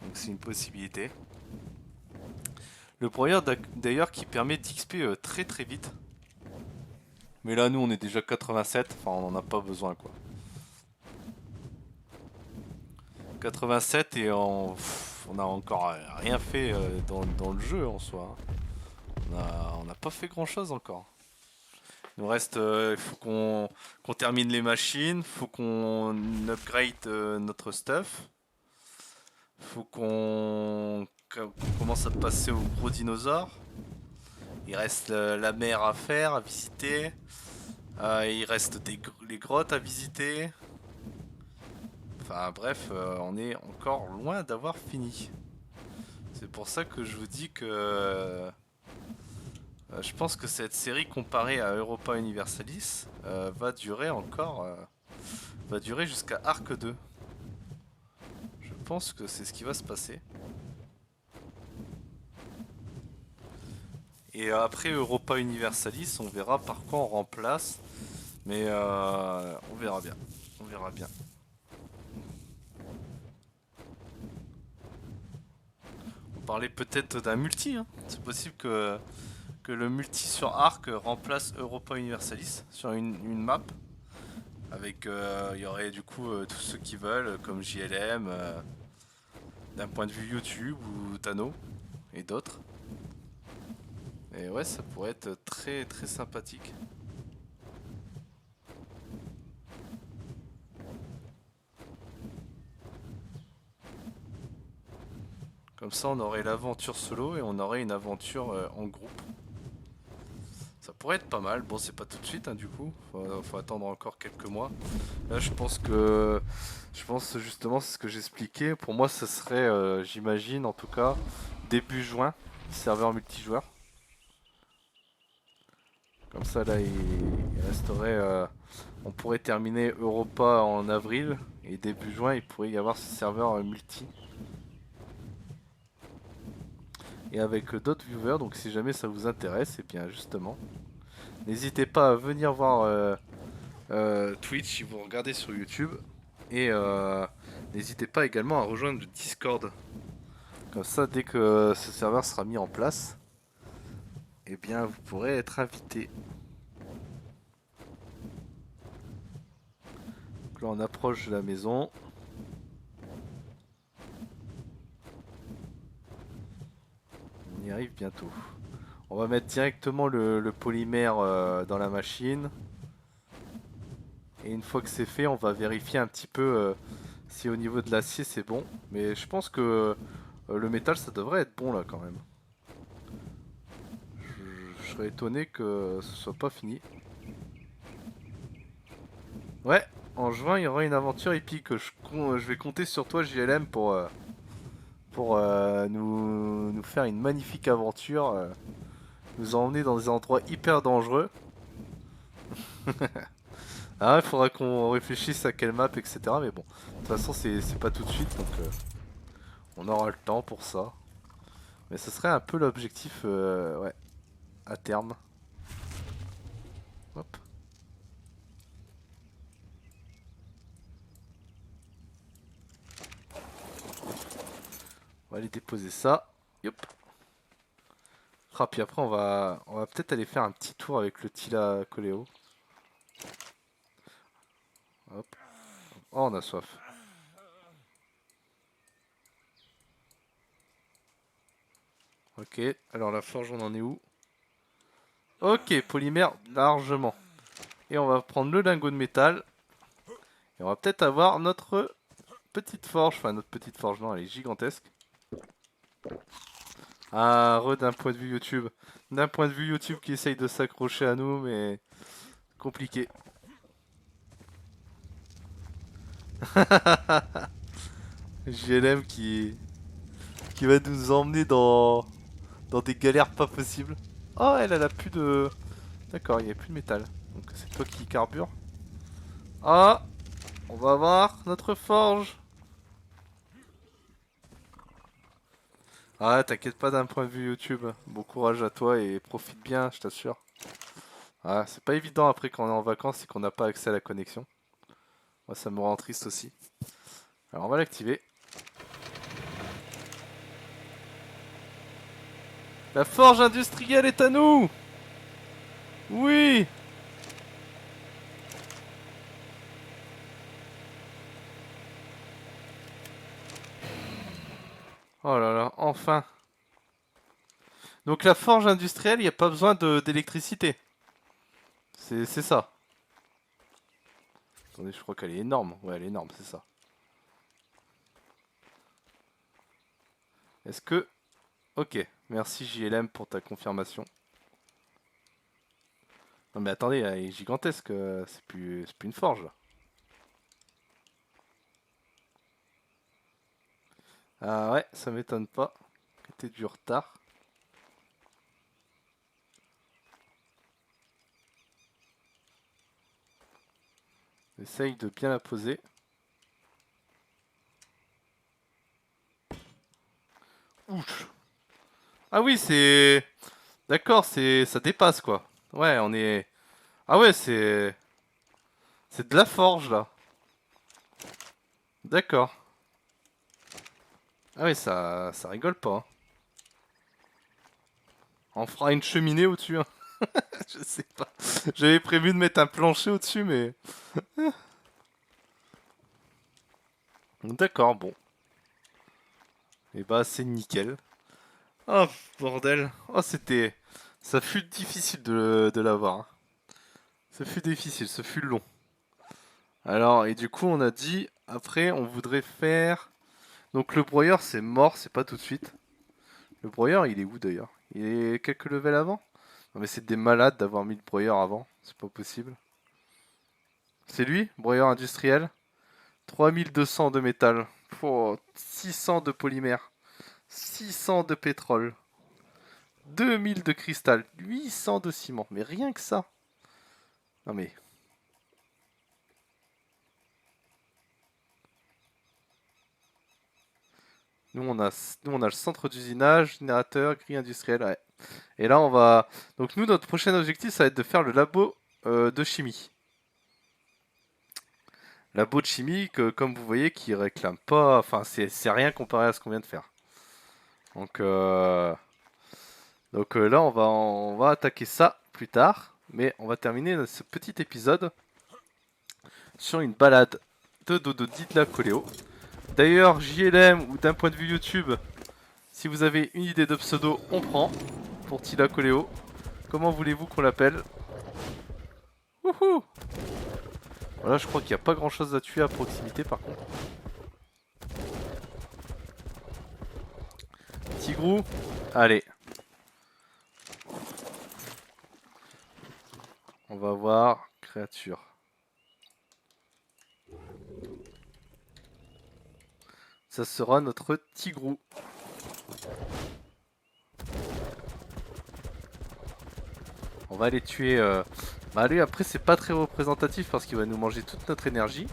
Donc c'est une possibilité. Le broyeur d'ailleurs qui permet d'XP très vite. Mais là, nous, on est déjà 87, enfin, on n'en a pas besoin, quoi. 87 et on a encore rien fait dans le jeu en soi. On n'a pas fait grand chose encore. Il nous reste, il faut qu'on termine les machines, faut qu'on upgrade notre stuff, faut qu'on commence à passer aux gros dinosaures. Il reste la mer à faire, à visiter. Il reste les grottes à visiter. Enfin bref, on est encore loin d'avoir fini. C'est pour ça que je vous dis que je pense que cette série comparée à Europa Universalis va durer encore, va durer jusqu'à Arc 2. Je pense que c'est ce qui va se passer. Et après Europa Universalis, on verra par quoi on remplace. Mais on verra bien. On verra bien. On parlait peut-être d'un multi, hein. C'est possible que le multi sur Arc remplace Europa Universalis sur une map. Avec, il y aurait du coup tous ceux qui veulent, comme JLM, d'un point de vue YouTube ou Tano et d'autres. Et ouais, ça pourrait être très sympathique. Comme ça, on aurait l'aventure solo et on aurait une aventure en groupe. Ça pourrait être pas mal. Bon, c'est pas tout de suite, hein, du coup. Faut attendre encore quelques mois. Là, je pense justement, c'est ce que j'expliquais. Pour moi, ce serait, j'imagine, en tout cas, début juin, serveur multijoueur. Comme ça, là, il resterait. On pourrait terminer Europa en avril. Et début juin, il pourrait y avoir ce serveur multi. Et avec d'autres viewers, donc si jamais ça vous intéresse, et bien justement, n'hésitez pas à venir voir Twitch si vous regardez sur YouTube. Et n'hésitez pas également à rejoindre le Discord. Comme ça, dès que ce serveur sera mis en place, et bien vous pourrez être invité. Donc là, on approche de la maison. On y arrive bientôt. On va mettre directement le polymère dans la machine. Et une fois que c'est fait, on va vérifier un petit peu si au niveau de l'acier c'est bon. Mais je pense que le métal ça devrait être bon là quand même. Je serais étonné que ce soit pas fini. Ouais, en juin il y aura une aventure épique. Je vais compter sur toi JLM pour nous faire une magnifique aventure. Nous emmener dans des endroits hyper dangereux. Ah, il faudra qu'on réfléchisse à quelle map, etc. Mais bon, de toute façon, c'est pas tout de suite, donc on aura le temps pour ça. Mais ce serait un peu l'objectif, ouais, à terme. Hop. On va aller déposer ça. Yop. Ah, puis après, on va peut-être aller faire un petit tour avec le Tila Coléo. Hop. Oh, on a soif. Ok, alors la forge, on en est où? Ok, polymère largement. Et on va prendre le lingot de métal. Et on va peut-être avoir notre petite forge. Enfin, notre petite forge, non, elle est gigantesque. Ah, d'un point de vue YouTube. D'un point de vue YouTube qui essaye de s'accrocher à nous, mais compliqué. JLM qui va nous emmener dans des galères pas possibles. Oh, elle a plus de... D'accord, il n'y a plus de métal. Donc c'est toi qui carbure. Ah, on va voir notre forge. Ah, t'inquiète pas d'un point de vue YouTube. Bon courage à toi et profite bien, je t'assure. Ah, c'est pas évident après quand on est en vacances et qu'on n'a pas accès à la connexion. Moi, ça me rend triste aussi. Alors, on va l'activer. La forge industrielle est à nous! Oui! Oh là là, enfin! Donc la forge industrielle, il n'y a pas besoin d'électricité. C'est ça. Attendez, je crois qu'elle est énorme. Ouais, elle est énorme, c'est ça. Est-ce que... Ok, merci JLM pour ta confirmation. Non mais attendez, elle est gigantesque. C'est plus une forge là. Ah ouais, ça m'étonne pas que t'aies du retard. Essaye de bien la poser. Ouch. Ah oui, c'est... D'accord, ça dépasse quoi. Ouais, on est... Ah ouais, c'est de la forge là. D'accord. Ah oui, ça rigole pas, hein. On fera une cheminée au-dessus, hein. Je sais pas. J'avais prévu de mettre un plancher au-dessus, mais... D'accord, bon. Et bah, c'est nickel. Oh, bordel. Oh, c'était... Ça fut difficile de l'avoir, hein. Ça fut difficile, ça fut long. Alors, et du coup, on a dit... Après, on voudrait faire... Donc, le broyeur, c'est mort, c'est pas tout de suite. Le broyeur, il est où, d'ailleurs? Il est quelques levels avant? Non, mais c'est des malades d'avoir mis le broyeur avant. C'est pas possible. C'est lui, broyeur industriel. 3200 de métal. Oh, 600 de polymère. 600 de pétrole. 2000 de cristal. 800 de ciment. Mais rien que ça. Non mais... Nous, on a le centre d'usinage, générateur, grille industrielle. Ouais. Et là, on va... Donc nous, notre prochain objectif, ça va être de faire le labo de chimie. Labo de chimie, comme vous voyez, qui réclame pas... Enfin, c'est rien comparé à ce qu'on vient de faire. Donc, là, on va attaquer ça plus tard. Mais on va terminer ce petit épisode sur une balade de Dodo Didla Coléo. D'ailleurs, JLM ou d'un point de vue YouTube, si vous avez une idée de pseudo, on prend pour Tila Coléo. Comment voulez-vous qu'on l'appelle? Wouhou! Voilà, je crois qu'il n'y a pas grand chose à tuer à proximité par contre. Tigrou, allez. On va voir créature. Ça sera notre tigrou. On va aller tuer... Bah lui après c'est pas très représentatif parce qu'il va nous manger toute notre énergie.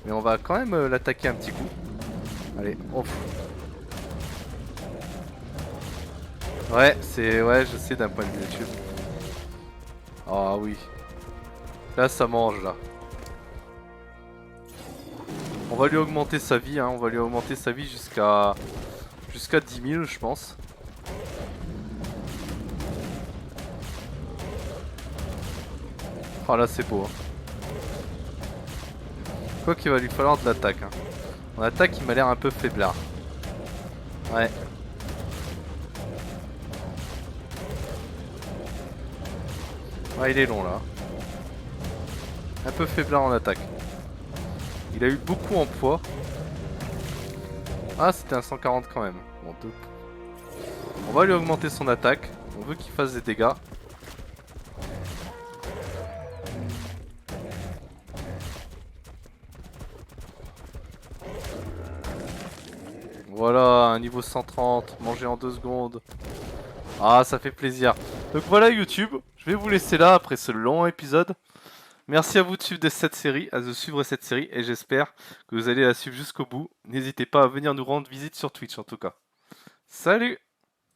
Mais on va quand même l'attaquer un petit coup. Allez, off. Ouais, je sais d'un point de vue YouTube. Ah oui. Là ça mange là. On va lui augmenter sa vie, hein. On va lui augmenter sa vie Jusqu'à 10 000 je pense. Oh là c'est beau. Hein. Quoi qu'il va lui falloir de l'attaque. Hein. En attaque il m'a l'air un peu faiblard. Ouais. Ouais il est long là. Un peu faiblard en attaque. Il a eu beaucoup en poids. Ah c'était un 140 quand même. Bon, deux. On va lui augmenter son attaque. On veut qu'il fasse des dégâts. Voilà, un niveau 130, manger en 2 secondes. Ah, ça fait plaisir. Donc voilà YouTube, je vais vous laisser là après ce long épisode. Merci à vous de suivre cette série, et j'espère que vous allez la suivre jusqu'au bout. N'hésitez pas à venir nous rendre visite sur Twitch en tout cas. Salut!